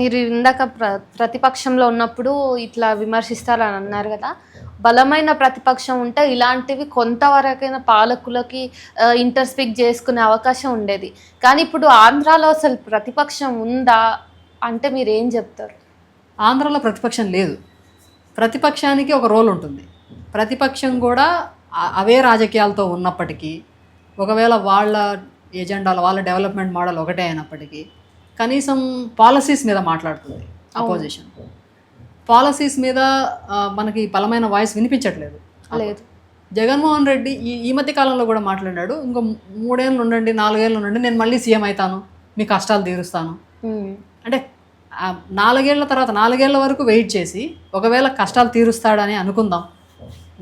మీరు ఇందాక ప్రతిపక్షంలో ఉన్నప్పుడు ఇట్లా విమర్శిస్తారని అన్నారు కదా. బలమైన ప్రతిపక్షం ఉంటే ఇలాంటివి కొంతవరకైనా పాలకులకి ఇంటర్స్పీక్ చేసుకునే అవకాశం ఉండేది. కానీ ఇప్పుడు ఆంధ్రాలో అసలు ప్రతిపక్షం ఉందా అంటే మీరేం చెప్తారు? ఆంధ్రాలో ప్రతిపక్షం లేదు. ప్రతిపక్షానికి ఒక రోల్ ఉంటుంది. ప్రతిపక్షం కూడా అవే రాజకీయాలతో ఉన్నప్పటికీ, ఒకవేళ వాళ్ళ ఎజెండాలు, వాళ్ళ డెవలప్మెంట్ మోడల్ ఒకటే అయినప్పటికీ, కనీసం పాలసీస్ మీద మాట్లాడుతుంది అపోజిషన్. పాలసీస్ మీద మనకి బలమైన వాయిస్ వినిపించట్లేదు. లేదు. జగన్మోహన్ రెడ్డి ఈ మధ్య కాలంలో కూడా మాట్లాడాడు, ఇంకో 3 ఏళ్ళు ఉండండి, 4 ఏళ్ళు ఉండండి, నేను మళ్ళీ సీఎం అవుతాను, మీ కష్టాలు తీరుస్తాను. అంటే 4 ఏళ్ల తర్వాత 4 ఏళ్ల వరకు వెయిట్ చేసి, ఒకవేళ కష్టాలు తీరుస్తాడని అనుకుందాం,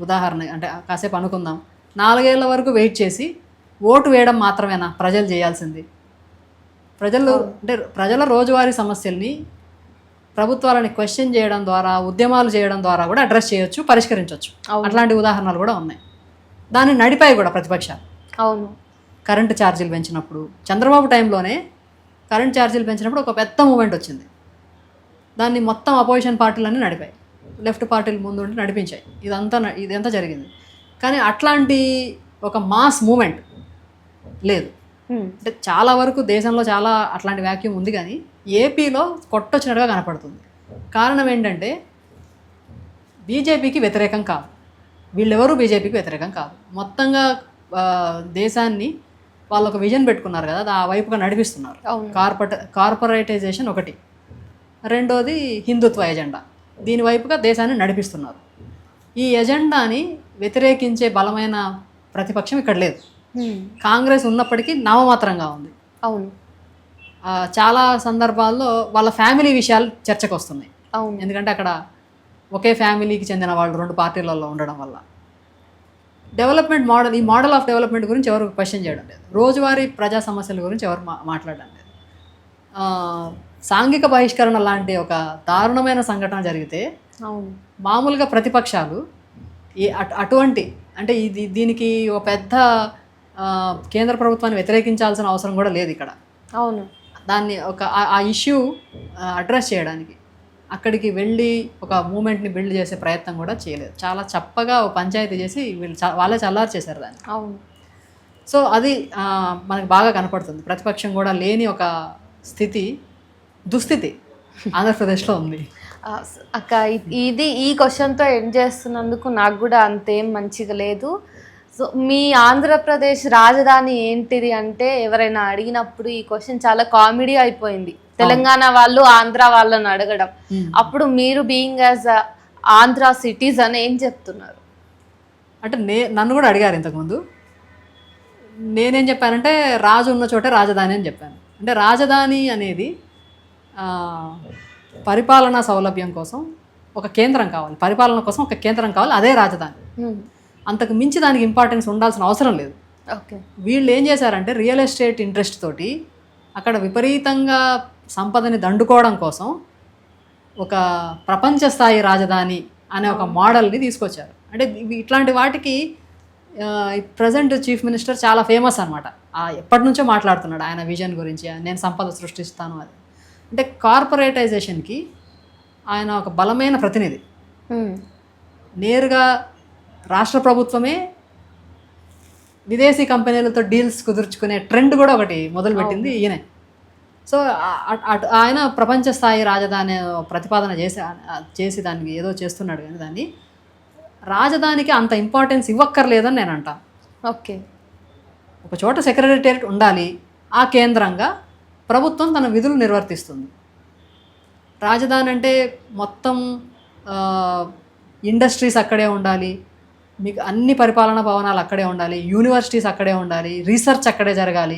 ఉదాహరణ అంటే కాసేపు అనుకుందాం, 4 ఏళ్ల వరకు వెయిట్ చేసి ఓటు వేయడం మాత్రమేనా ప్రజలు చేయాల్సింది? ప్రజల రోజువారీ సమస్యల్ని ప్రభుత్వాలని క్వశ్చన్ చేయడం ద్వారా, ఉద్యమాలు చేయడం ద్వారా కూడా అడ్రస్ చేయొచ్చు, పరిష్కరించవచ్చు. అట్లాంటి ఉదాహరణలు కూడా ఉన్నాయి. దాన్ని నడిపాయి కూడా ప్రతిపక్షాలు. అవును. కరెంటు ఛార్జీలు పెంచినప్పుడు, చంద్రబాబు టైంలోనే కరెంట్ ఛార్జీలు పెంచినప్పుడు ఒక పెద్ద మూమెంట్ వచ్చింది. దాన్ని మొత్తం అపోజిషన్ పార్టీలన్నీ నడిపాయి, లెఫ్ట్ పార్టీలు ముందు ఉండి నడిపించాయి. ఇదంతా జరిగింది. కానీ అట్లాంటి ఒక మాస్ మూమెంట్ లేదు. అంటే చాలా వరకు దేశంలో చాలా అట్లాంటి వ్యాక్యూమ్ ఉంది, కానీ ఏపీలో కొట్టొచ్చినట్టుగా కనపడుతుంది. కారణం ఏంటంటే బీజేపీకి వ్యతిరేకం కాదు, వీళ్ళెవరూ బీజేపీకి వ్యతిరేకం కాదు. మొత్తంగా దేశాన్ని వాళ్ళు ఒక విజన్ పెట్టుకున్నారు కదా, ఆ వైపుగా నడిపిస్తున్నారు. కార్పొరేటైజేషన్ ఒకటి, రెండోది హిందుత్వ ఎజెండా, దీని వైపుగా దేశాన్ని నడిపిస్తున్నారు. ఈ ఎజెండాని వ్యతిరేకించే బలమైన ప్రతిపక్షం ఇక్కడ లేదు. కాంగ్రెస్ ఉన్నప్పటికీ నామమాత్రంగా ఉంది. అవును. చాలా సందర్భాల్లో వాళ్ళ ఫ్యామిలీ విషయాలు చర్చకు వస్తున్నాయి. అవును. ఎందుకంటే అక్కడ ఒకే ఫ్యామిలీకి చెందిన వాళ్ళు 2 పార్టీలలో ఉండడం వల్ల డెవలప్మెంట్ మోడల్, ఈ మోడల్ ఆఫ్ డెవలప్మెంట్ గురించి ఎవరు క్వశ్చన్ చేయడం లేదు. రోజువారీ ప్రజా సమస్యల గురించి ఎవరు మాట్లాడడం లేదు. సాంఘిక బహిష్కరణ లాంటి ఒక దారుణమైన సంఘటన జరిగితే మామూలుగా ప్రతిపక్షాలు అటువంటి అంటే దీనికి ఒక పెద్ద కేంద్ర ప్రభుత్వాన్ని వ్యతిరేకించాల్సిన అవసరం కూడా లేదు ఇక్కడ. అవును. దాన్ని ఆ ఇష్యూ అడ్రస్ చేయడానికి అక్కడికి వెళ్ళి ఒక మూమెంట్ని బిల్డ్ చేసే ప్రయత్నం కూడా చేయలేదు. చాలా చప్పగా ఒక పంచాయతీ చేసి వాళ్ళే చల్లారు చేశారు దాన్ని. అవును. సో అది మనకు బాగా కనపడుతుంది. ప్రతిపక్షం కూడా లేని ఒక దుస్థితి ఆంధ్రప్రదేశ్లో ఉంది. అక్క, ఈ క్వశ్చన్తో ఎండ్ చేస్తున్నందుకు నాకు కూడా అంతేం మంచిగా లేదు. సో మీ ఆంధ్రప్రదేశ్ రాజధాని ఏంటిది అంటే ఎవరైనా అడిగినప్పుడు ఈ క్వశ్చన్ చాలా కామెడీ అయిపోయింది. తెలంగాణ వాళ్ళు ఆంధ్ర వాళ్ళని అడగడం. అప్పుడు మీరు బీయింగ్ యాజ్ ఆంధ్ర సిటిజన్ ఏం చెప్తున్నారు? అంటే నన్ను కూడా అడిగారు ఇంతకుముందు. నేనేం చెప్పానంటే రాజు ఉన్న చోటే రాజధాని అని చెప్పాను. అంటే రాజధాని అనేది పరిపాలనా సౌలభ్యం కోసం ఒక కేంద్రం కావాలి, పరిపాలన కోసం ఒక కేంద్రం కావాలి, అదే రాజధాని. అంతకు మించి దానికి ఇంపార్టెన్స్ ఉండాల్సిన అవసరం లేదు. వీళ్ళు ఏం చేశారంటే రియల్ ఎస్టేట్ ఇంట్రెస్ట్ తోటి అక్కడ విపరీతంగా సంపదని దండుకోవడం కోసం ఒక ప్రపంచ స్థాయి రాజధాని అనే ఒక మోడల్ని తీసుకొచ్చారు. అంటే ఇట్లాంటి వాటికి ప్రజెంట్ చీఫ్ మినిస్టర్ చాలా ఫేమస్ అనమాట. ఎప్పటి నుంచో మాట్లాడుతున్నాడు ఆయన విజన్ గురించి, నేను సంపద సృష్టిస్తాను అది. అంటే కార్పొరేటైజేషన్కి ఆయన ఒక బలమైన ప్రతినిధి. నేరుగా రాష్ట్ర ప్రభుత్వమే విదేశీ కంపెనీలతో డీల్స్ కుదుర్చుకునే ట్రెండ్ కూడా ఒకటి మొదలుపెట్టింది ఈయనే. సో ఆయన ప్రపంచ స్థాయి రాజధాని ప్రతిపాదన చేసి దానికి ఏదో చేస్తున్నాడు, కానీ దాన్ని రాజధానికి అంత ఇంపార్టెన్స్ ఇవ్వక్కర్లేదని నేను అంటాను. ఓకే. ఒక చోట సెక్రటేరియట్ ఉండాలి, ఆ కేంద్రంగా ప్రభుత్వం తన విధులు నిర్వర్తిస్తుంది. రాజధాని అంటే మొత్తం ఇండస్ట్రీస్ అక్కడే ఉండాలి, మీకు అన్ని పరిపాలనా భవనాలు అక్కడే ఉండాలి, యూనివర్సిటీస్ అక్కడే ఉండాలి, రీసెర్చ్ అక్కడే జరగాలి.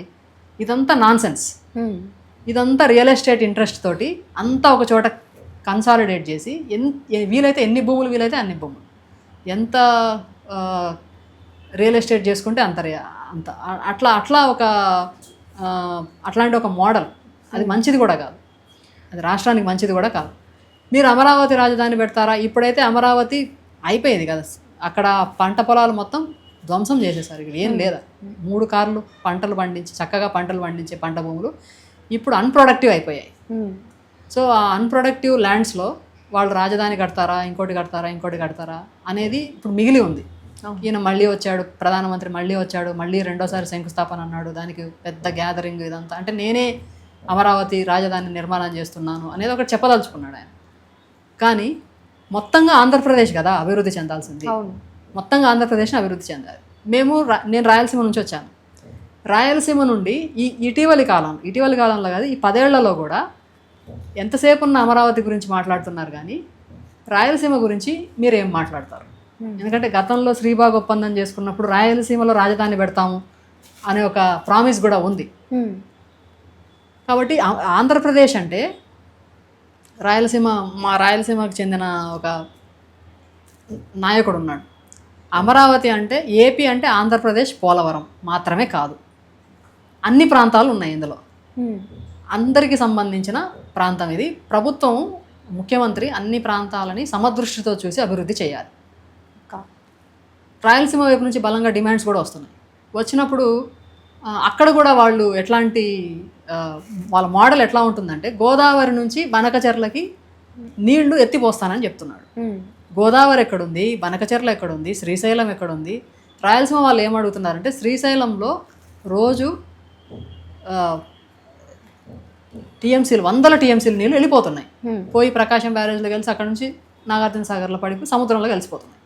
ఇదంతా నాన్సెన్స్. ఇదంతా రియల్ ఎస్టేట్ ఇంట్రెస్ట్ తోటి అంతా ఒక చోట కన్సాలిడేట్ చేసి వీలైతే ఎన్ని భూములు వీలైతే అన్ని భూములు, ఎంత రియల్ ఎస్టేట్ చేసుకుంటే అంత అట్లా ఒక అట్లాంటి ఒక మోడల్ అది మంచిది కూడా కాదు, అది రాష్ట్రానికి మంచిది కూడా కాదు. మీరు అమరావతి రాజధాని పెడతారా? ఇప్పుడైతే అమరావతి అయిపోయింది కదా, అక్కడ పంట పొలాలు మొత్తం ధ్వంసం చేసేసారు. ఇక్కడ ఏం లేదా, 3 కార్లు పంటలు పండించి చక్కగా పంటలు పండించే పంట భూములు ఇప్పుడు అన్ప్రొడక్టివ్ అయిపోయాయి. సో ఆ అన్ప్రొడక్టివ్ ల్యాండ్స్లో వాళ్ళు రాజధాని కడతారా, ఇంకోటి కడతారా అనేది ఇప్పుడు మిగిలి ఉంది. ఈయన మళ్ళీ వచ్చాడు, ప్రధానమంత్రి మళ్ళీ వచ్చాడు, మళ్ళీ రెండోసారి శంకుస్థాపన అన్నాడు, దానికి పెద్ద గ్యాదరింగ్ ఇదంతా, అంటే నేనే అమరావతి రాజధాని నిర్మాణం చేస్తున్నాను అనేది ఒకటి చెప్పదలుచుకున్నాడు ఆయన. కానీ మొత్తంగా ఆంధ్రప్రదేశ్ కదా అభివృద్ధి చెందాల్సింది, మొత్తంగా ఆంధ్రప్రదేశ్ని అభివృద్ధి చెందాలి. నేను రాయలసీమ నుంచి వచ్చాను. రాయలసీమ నుండి ఈ ఇటీవలి కాలంలో కాదు, ఈ 10 ఏళ్లలో కూడా ఎంతసేపు ఉన్న అమరావతి గురించి మాట్లాడుతున్నారు కానీ రాయలసీమ గురించి మీరు ఏం మాట్లాడతారు? ఎందుకంటే గతంలో శ్రీబాగ్ ఒప్పందం చేసుకున్నప్పుడు రాయలసీమలో రాజధాని పెడతాము అనే ఒక ప్రామిస్ కూడా ఉంది. కాబట్టి ఆంధ్రప్రదేశ్ అంటే మా రాయలసీమకు చెందిన ఒక నాయకుడు ఉన్నాడు. అమరావతి అంటే ఏపీ అంటే ఆంధ్రప్రదేశ్ పోలవరం మాత్రమే కాదు, అన్ని ప్రాంతాలు ఉన్నాయి ఇందులో, అందరికీ సంబంధించిన ప్రాంతం ఇది. ప్రభుత్వం, ముఖ్యమంత్రి అన్ని ప్రాంతాలని సమదృష్టితో చూసి అభివృద్ధి చేయాలి. రాయలసీమ వైపు నుంచి బలంగా డిమాండ్స్ కూడా వస్తున్నాయి. వచ్చినప్పుడు అక్కడ కూడా వాళ్ళు వాళ్ళ మోడల్ ఎట్లా ఉంటుందంటే, గోదావరి నుంచి బనకచెర్లకి నీళ్లు ఎత్తిపోస్తానని చెప్తున్నాడు. గోదావరి ఎక్కడుంది, బనకచెర్ల ఎక్కడుంది, శ్రీశైలం ఎక్కడుంది? రాయలసీమ వాళ్ళు ఏమడుగుతున్నారంటే, శ్రీశైలంలో రోజు టీఎంసీలు, 100 టీఎంసీలు నీళ్ళు వెళ్ళిపోతున్నాయి, పోయి ప్రకాశం బ్యారేజ్లో కలిసి అక్కడ నుంచి నాగార్జున సాగర్లో పడిపోయి సముద్రంలో కలిసిపోతున్నాయి.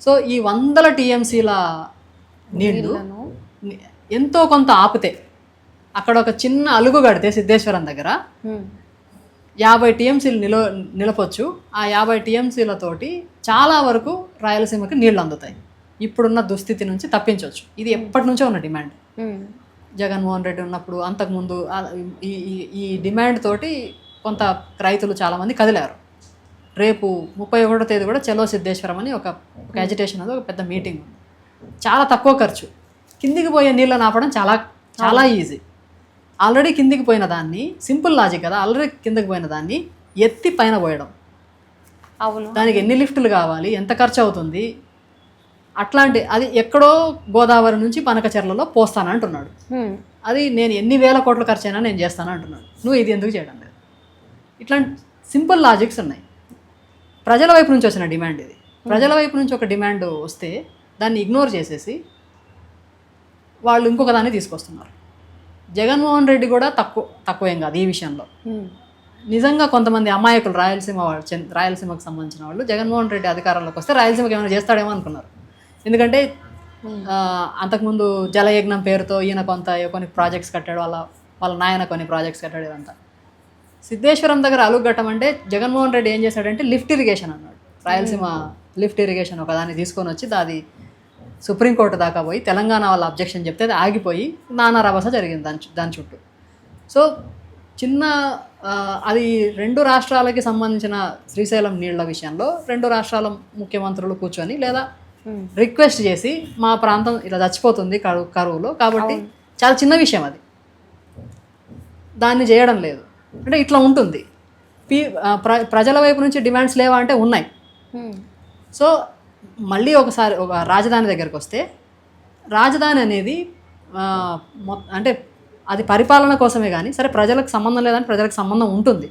సో ఈ 100 టీఎంసీల నీళ్లు ఎంతో కొంత ఆపితే, అక్కడ ఒక చిన్న అలుగు కడితే సిద్ధేశ్వరం దగ్గర 50 టీఎంసీలు నిలపొచ్చు. ఆ 50 టీఎంసీలతోటి చాలా వరకు రాయలసీమకి నీళ్లు అందుతాయి. ఇప్పుడున్న దుస్థితి నుంచి తప్పించవచ్చు. ఇది ఎప్పటి నుంచో ఉన్న డిమాండ్. జగన్మోహన్ రెడ్డి ఉన్నప్పుడు, అంతకుముందు ఈ డిమాండ్ తోటి కొంత రైతులు చాలామంది కదిలారు. రేపు 31వ తేదీ కూడా చలో సిద్ధేశ్వరం అని ఒక అజిటేషన్ అది, ఒక పెద్ద మీటింగ్ ఉంది. చాలా తక్కువ ఖర్చు, కిందికి పోయే నీళ్ళని ఆపడం చాలా ఈజీ. ఆల్రెడీ కిందికి పోయిన దాన్ని, సింపుల్ లాజిక్ కదా, ఆల్రెడీ కిందకి పోయిన దాన్ని ఎత్తి పైన పోయడం. అవును, దానికి ఎన్ని లిఫ్టులు కావాలి, ఎంత ఖర్చు అవుతుంది, అది ఎక్కడో గోదావరి నుంచి పనకచెర్లలో పోస్తానంటున్నాడు. అది నేను ఎన్ని వేల కోట్ల ఖర్చు అయినా నేను చేస్తాను అంటున్నాడు. నువ్వు ఇది ఎందుకు చేయడం లేదు? ఇట్లాంటి సింపుల్ లాజిక్స్ ఉన్నాయి. ప్రజల వైపు నుంచి వచ్చిన డిమాండ్ ఇది. ప్రజల వైపు నుంచి ఒక డిమాండ్ వస్తే దాన్ని ఇగ్నోర్ చేసేసి వాళ్ళు ఇంకొక దాన్ని తీసుకొస్తున్నారు. జగన్మోహన్ రెడ్డి కూడా తక్కువేం కాదు ఈ విషయంలో. నిజంగా కొంతమంది అమాయకులు రాయలసీమకు సంబంధించిన వాళ్ళు జగన్మోహన్ రెడ్డి అధికారంలోకి వస్తే రాయలసీమకి ఏమైనా చేస్తాడేమో అనుకున్నారు. ఎందుకంటే అంతకుముందు జలయజ్ఞం పేరుతో ఈయన కొన్ని ప్రాజెక్ట్స్ కట్టాడు, వాళ్ళ నాయన కొన్ని ప్రాజెక్ట్స్ కట్టాడు. ఇదంతా సిద్ధేశ్వరం దగ్గర అలుగట్టం అంటే జగన్మోహన్ రెడ్డి ఏం చేశాడంటే లిఫ్ట్ ఇరిగేషన్ అన్నాడు. రాయలసీమ లిఫ్ట్ ఇరిగేషన్ ఒకదాన్ని తీసుకొని వచ్చి అది సుప్రీంకోర్టు దాకా పోయి తెలంగాణ వాళ్ళ అబ్జెక్షన్ చెప్తే అది ఆగిపోయి నానా రభస జరిగింది దాని చుట్టూ. సో అది 2 రాష్ట్రాలకి సంబంధించిన శ్రీశైలం నీళ్ల విషయంలో 2 రాష్ట్రాల ముఖ్యమంత్రులు కూర్చొని లేదా రిక్వెస్ట్ చేసి, మా ప్రాంతం ఇలా చచ్చిపోతుంది కరువులో, కాబట్టి చాలా చిన్న విషయం అది, దాన్ని చేయడం లేదు అంటే ఇట్లా ఉంటుంది. ప్రజల వైపు నుంచి డిమాండ్స్ లేవా అంటే ఉన్నాయి. సో మళ్ళీ ఒకసారి ఒక రాజధాని దగ్గరికి వస్తే, రాజధాని అనేది అంటే అది పరిపాలన కోసమే కానీ, సరే ప్రజలకు సంబంధం లేదని ప్రజలకు సంబంధం ఉంటుంది,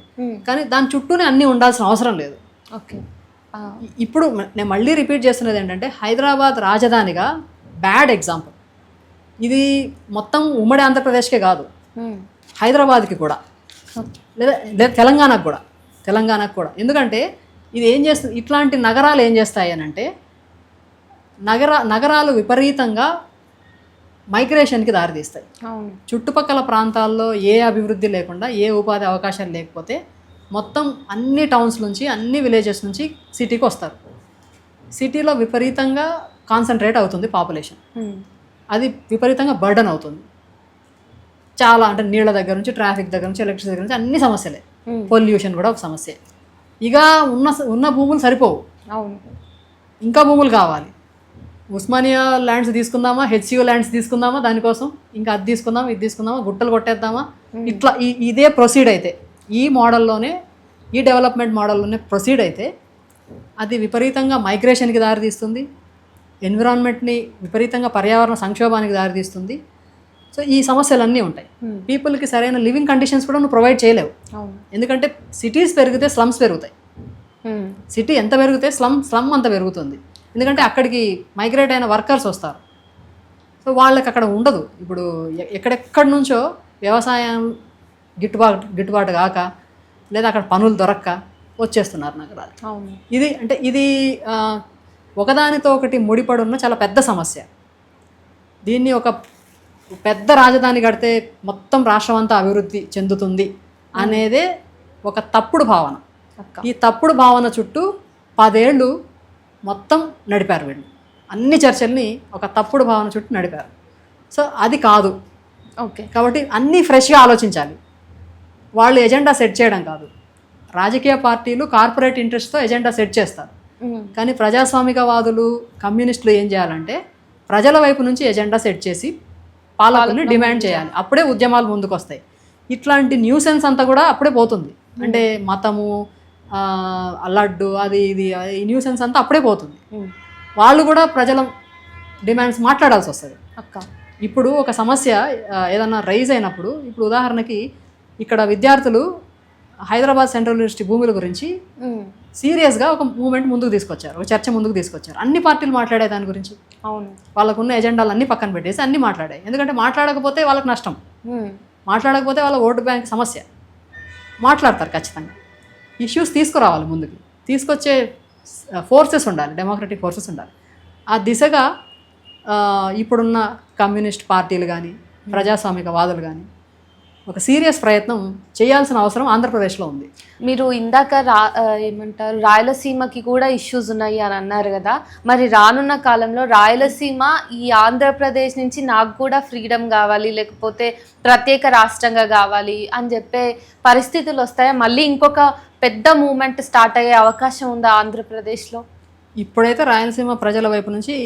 కానీ దాని చుట్టూనే అన్నీ ఉండాల్సిన అవసరం లేదు. ఓకే, ఇప్పుడు నేను మళ్ళీ రిపీట్ చేస్తున్నది ఏంటంటే, హైదరాబాద్ రాజధానిగా బ్యాడ్ ఎగ్జాంపుల్ ఇది. మొత్తం ఉమ్మడి ఆంధ్రప్రదేశ్కే కాదు, హైదరాబాద్కి కూడా, లేదా తెలంగాణకు కూడా. ఎందుకంటే ఇది ఏం చేస్తుంది, ఇట్లాంటి నగరాలు ఏం చేస్తాయి అని అంటే, నగరాలు విపరీతంగా మైగ్రేషన్కి దారితీస్తాయి. చుట్టుపక్కల ప్రాంతాల్లో ఏ అభివృద్ధి లేకుండా, ఏ ఉపాధి అవకాశాలు లేకపోతే మొత్తం అన్ని టౌన్స్ నుంచి, అన్ని విలేజెస్ నుంచి సిటీకి వస్తారు. సిటీలో విపరీతంగా కాన్సన్ట్రేట్ అవుతుంది పాపులేషన్, అది విపరీతంగా బర్డన్ అవుతుంది. చాలా అంటే నీళ్ళ దగ్గర నుంచి, ట్రాఫిక్ దగ్గర నుంచి, ఎలక్ట్రిసిటీ దగ్గర నుంచి అన్ని సమస్యలే. పొల్యూషన్ కూడా ఒక సమస్య. ఇక ఉన్న భూములు సరిపోవు, ఇంకా భూములు కావాలి. ఉస్మానియా ల్యాండ్స్ తీసుకుందామా, హెచ్సియూ ల్యాండ్స్ తీసుకుందామా, దానికోసం ఇంకా అది తీసుకుందామా, ఇది తీసుకుందామా, గుట్టలు కొట్టేద్దామా, ఇట్లా ఇదే ప్రొసీడ్ అయితే, ఈ మోడల్లోనే, ఈ డెవలప్మెంట్ మోడల్లోనే ప్రొసీడ్ అయితే అది విపరీతంగా మైగ్రేషన్కి దారితీస్తుంది, ఎన్విరాన్మెంట్ని విపరీతంగా పర్యావరణ సంక్షోభానికి దారితీస్తుంది. సో ఈ సమస్యలన్నీ ఉంటాయి. పీపుల్కి సరైన లివింగ్ కండిషన్స్ కూడా నువ్వు ప్రొవైడ్ చేయలేవు. ఎందుకంటే సిటీస్ పెరిగితే స్లమ్స్ పెరుగుతాయి. సిటీ ఎంత పెరిగితే స్లమ్ అంత పెరుగుతుంది. ఎందుకంటే అక్కడికి మైగ్రేట్ అయిన వర్కర్స్ వస్తారు. సో వాళ్ళకి అక్కడ ఉండదు. ఇప్పుడు ఎక్కడెక్కడి నుంచో వ్యవసాయం గిట్టుబాటు కాక లేదా అక్కడ పనులు దొరక్క వచ్చేస్తున్నారు నగరాలు. ఇది ఒకదానితో ఒకటి ముడిపడి ఉన్న చాలా పెద్ద సమస్య. దీన్ని ఒక పెద్ద రాజధాని కడితే మొత్తం రాష్ట్రం అంతా అభివృద్ధి చెందుతుంది అనేదే ఒక తప్పుడు భావన. ఈ తప్పుడు భావన చుట్టూ 10 ఏళ్ళు మొత్తం నడిపారు వీళ్ళు. అన్ని చర్చల్ని ఒక తప్పుడు భావన చుట్టూ నడిపారు. సో అది కాదు. కాబట్టి అన్నీ ఫ్రెష్గా ఆలోచించాలి. వాళ్ళు ఎజెండా సెట్ చేయడం కాదు. రాజకీయ పార్టీలు కార్పొరేట్ ఇంట్రెస్ట్తో ఎజెండా సెట్ చేస్తారు. కానీ ప్రజాస్వామికవాదులు కమ్యూనిస్టులు ఏం చేయాలంటే ప్రజల వైపు నుంచి ఎజెండా సెట్ చేసి పాలకుల్ని డిమాండ్ చేయాలి. అప్పుడే ఉద్యమాలు ముందుకు వస్తాయి. ఇట్లాంటి న్యూసెన్స్ అంతా కూడా అప్పుడే పోతుంది. అంటే మతము, లడ్డు, అది ఇది, ఈ న్యూసెన్స్ అంతా అప్పుడే పోతుంది. వాళ్ళు కూడా ప్రజల డిమాండ్స్ మాట్లాడాల్సి వస్తుంది. ఇప్పుడు ఒక సమస్య ఏదన్నా రైజ్ అయినప్పుడు, ఇప్పుడు ఉదాహరణకి ఇక్కడ విద్యార్థులు హైదరాబాద్ సెంట్రల్ యూనివర్సిటీ భూముల గురించి సీరియస్గా ఒక మూమెంట్ ముందుకు తీసుకొచ్చారు, ఒక చర్చ ముందుకు తీసుకొచ్చారు. అన్ని పార్టీలు మాట్లాడే దాని గురించి. వాళ్ళకున్న ఎజెండాలు అన్నీ పక్కన పెట్టేసి అన్నీ మాట్లాడాయి. ఎందుకంటే మాట్లాడకపోతే వాళ్ళకి నష్టం, మాట్లాడకపోతే వాళ్ళ ఓటు బ్యాంక్ సమస్య. మాట్లాడతారు ఖచ్చితంగా. ఇష్యూస్ తీసుకురావాలి ముందుకు. తీసుకొచ్చే ఫోర్సెస్ ఉండాలి, డెమోక్రటిక్ ఫోర్సెస్ ఉండాలి. ఆ దిశగా ఇప్పుడున్న కమ్యూనిస్ట్ పార్టీలు కానీ ప్రజాస్వామికవాదులు కానీ ఒక సీరియస్ ప్రయత్నం చేయాల్సిన అవసరం ఆంధ్రప్రదేశ్లో ఉంది. మీరు ఇందాక ఏమంటారు రాయలసీమకి కూడా ఇష్యూస్ ఉన్నాయి అని అన్నారు కదా, మరి రానున్న కాలంలో రాయలసీమ ఈ ఆంధ్రప్రదేశ్ నుంచి నాకు కూడా ఫ్రీడమ్ కావాలి, లేకపోతే ప్రత్యేక రాష్ట్రంగా కావాలి అని చెప్పే పరిస్థితులు వస్తాయా? మళ్ళీ ఇంకొక పెద్ద మూమెంట్ స్టార్ట్ అయ్యే అవకాశం ఉందా ఆంధ్రప్రదేశ్లో? ఇప్పుడైతే రాయలసీమ ప్రజల వైపు నుంచి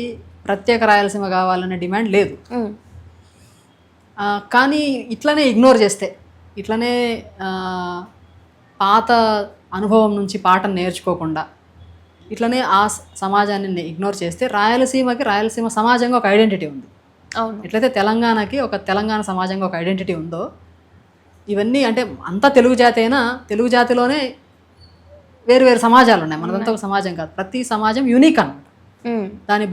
ప్రత్యేక రాయలసీమ కావాలనే డిమాండ్ లేదు. కానీ ఇట్లనే ఇగ్నోర్ చేస్తే, ఇట్లనే పాత అనుభవం నుంచి పాఠం నేర్చుకోకుండా ఇట్లనే ఆ సమాజాన్ని ఇగ్నోర్ చేస్తే రాయలసీమ సమాజంగా ఒక ఐడెంటిటీ ఉంది. ఎట్లయితే తెలంగాణకి ఒక తెలంగాణ సమాజంగా ఒక ఐడెంటిటీ ఉందో, ఇవన్నీ అంటే అంతా తెలుగు జాతి అయినా తెలుగు జాతిలోనే వేరు సమాజాలు ఉన్నాయి. మనదంతా ఒక సమాజం కాదు. ప్రతి సమాజం యూనిక్ అన్నమాట. దాని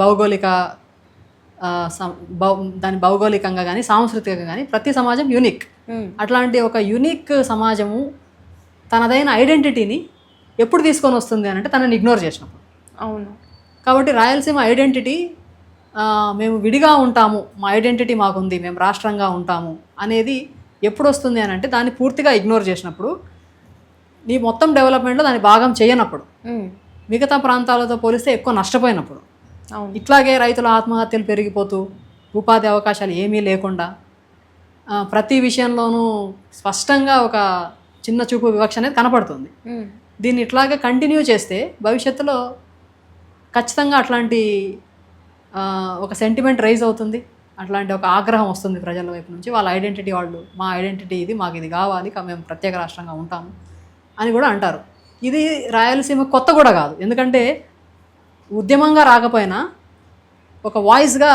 భౌగోళికంగా కానీ సాంస్కృతికంగా కానీ ప్రతి సమాజం యూనిక్. అట్లాంటి ఒక యూనిక్ సమాజము తనదైన ఐడెంటిటీని ఎప్పుడు తీసుకొని వస్తుంది అని అంటే తనని ఇగ్నోర్ చేసినప్పుడు. కాబట్టి రాయలసీమ ఐడెంటిటీ మేము విడిగా ఉంటాము, మా ఐడెంటిటీ మాకుంది, మేము రాష్ట్రంగా ఉంటాము అనేది ఎప్పుడు వస్తుంది అని అంటే దాన్ని పూర్తిగా ఇగ్నోర్ చేసినప్పుడు, నీ మొత్తం డెవలప్మెంట్లో దాన్ని భాగం చేయనప్పుడు, మిగతా ప్రాంతాలతో పోలిస్తే ఎక్కువ నష్టపోయినప్పుడు, ఇట్లాగే రైతుల ఆత్మహత్యలు పెరిగిపోతూ ఉపాధి అవకాశాలు ఏమీ లేకుండా ప్రతి విషయంలోనూ స్పష్టంగా ఒక చిన్న చూపు వివక్ష అనేది కనపడుతుంది. దీన్ని ఇట్లాగే కంటిన్యూ చేస్తే భవిష్యత్తులో ఖచ్చితంగా అట్లాంటి ఒక సెంటిమెంట్ రైజ్ అవుతుంది, అట్లాంటి ఒక ఆగ్రహం వస్తుంది ప్రజల వైపు నుంచి. వాళ్ళ ఐడెంటిటీ, వాళ్ళు మా ఐడెంటిటీ ఇది, మాకు ఇది కావాలి, మేము ప్రత్యేక రాష్ట్రంగా ఉంటాము అని కూడా అంటారు. ఇది రాయలసీమ కొత్త కూడా కాదు. ఎందుకంటే ఉద్యమంగా రాకపోయినా ఒక వాయిస్గా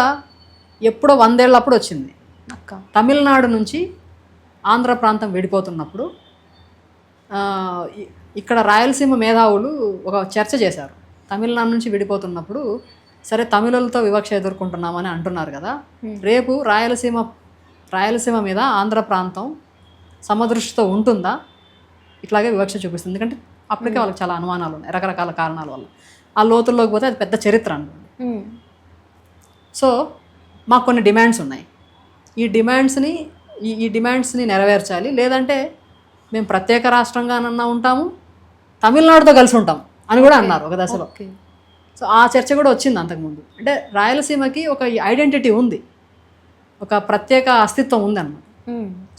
ఎప్పుడో 100 ఏళ్ళప్పుడు వచ్చింది. తమిళనాడు నుంచి ఆంధ్ర ప్రాంతం విడిపోతున్నప్పుడు ఇక్కడ రాయలసీమ మేధావులు ఒక చర్చ చేశారు. తమిళనాడు నుంచి విడిపోతున్నప్పుడు సరే తమిళులతో వివక్ష ఎదుర్కొంటున్నామని అంటున్నారు కదా, రేపు రాయలసీమ మీద ఆంధ్ర ప్రాంతం సమదృష్టితో ఉంటుందా, ఇట్లాగే వివక్ష చూపిస్తుంది. ఎందుకంటే అప్పటికే వాళ్ళకి చాలా అనుమానాలు ఉన్నాయి రకరకాల కారణాల వల్ల. ఆ లోతుల్లోకి పోతే అది పెద్ద చరిత్ర అనుకోండి. సో మాకు కొన్ని డిమాండ్స్ ఉన్నాయి, ఈ డిమాండ్స్ని నెరవేర్చాలి, లేదంటే మేము ప్రత్యేక రాష్ట్రంగానన్నా ఉంటాము, తమిళనాడుతో కలిసి ఉంటాం అని కూడా అన్నారు ఒక దశలో. సో ఆ చర్చ కూడా వచ్చింది అంతకుముందు. అంటే రాయలసీమకి ఒక ఐడెంటిటీ ఉంది, ఒక ప్రత్యేక అస్తిత్వం ఉంది అన్నమాట.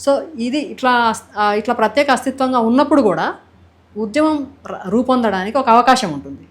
సో ఇది ఇట్లా ప్రత్యేక అస్తిత్వంగా ఉన్నప్పుడు కూడా ఉద్యమం రూపొందడానికి ఒక అవకాశం ఉంటుంది.